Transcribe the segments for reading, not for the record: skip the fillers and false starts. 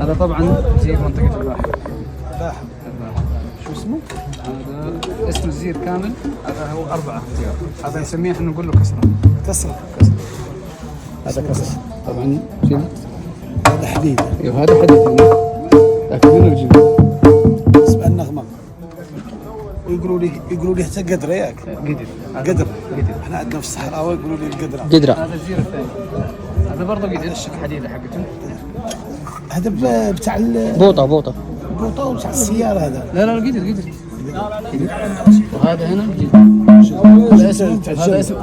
هذا طبعا جزير منطقة الباحة. شو اسمه؟ هذا اسم الجزير كامل، هذا هو 4 اختيار. هذا نسميه احنا نقول له كسرة. كسرة. هذا كسرة. طبعا شيل. هذا حديد. ايوه هذا حديد هنا. لكن هنا الجبل. اسمع النغمة. ويقولوا لي حتى قدرة ياك؟ قدر. احنا عندنا في الصحراء يقولوا لي القدرة. هذا الجزير الثاني. هذا برضه قدر حديدة حقته. هذا بتاع بوطة وبتاع السيارة هذا. لا قدر. وهذا هنا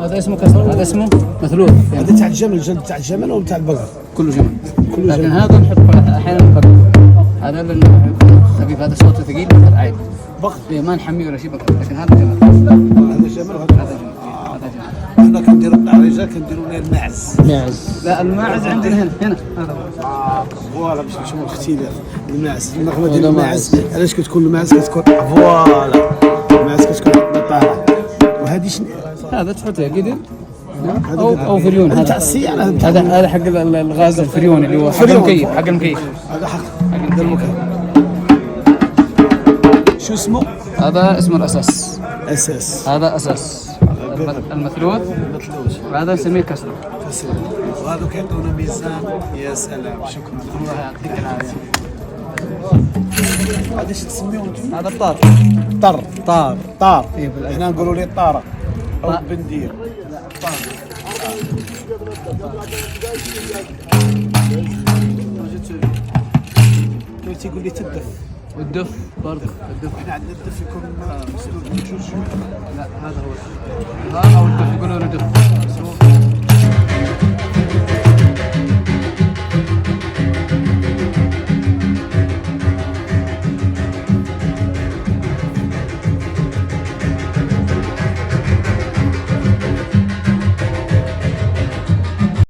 هذا اسمه كسر، هذا اسمه مثلوث. هذا تاع الجمل، جلد تاع الجمل ولا تاع البقر؟ كله جمل. لكن هذا نحط احيانا البقر. هذا اللي خفيف، هذا صوته ثقيل هذا عادي. بقر ما نحميه ولا شيء بقر، لكن هذا جمل. هذا جمل وهذا جمل. احنا كنديروا بالعريجه كنديروا ليه الماعز. لا الماعز عندنا هنا هذا فوالا باش نشوفوا الاختلاف. الماعز النغمه ديال الماعز علاش كتكون الماعز كتكون فوالا الماعز كتكون طالعه. وهذه هذا تحطها قدر او فريون. هذا تاع السياره. هذا حق الغاز الفريون اللي هو حق المكيف. هذا حق المكيف. شو اسمه؟ هذا اسمه الاساس. هذا اساس المثلوث. وهذا نسميه كسرة. وهذا كيعطونا ميزان. يا سلام شكرا الله يعطيك العافيه. هذا اش تسميوه انتم؟ هذا الطار. طار. هنا نقولوا ليه الطاره او البندير. لا طار. تيقول لي تدف. والدف برضه. احنا عندنا الدف يكون مسدود من جوج. لا هذا هو. هذا هو الدف، يقولوا له دف.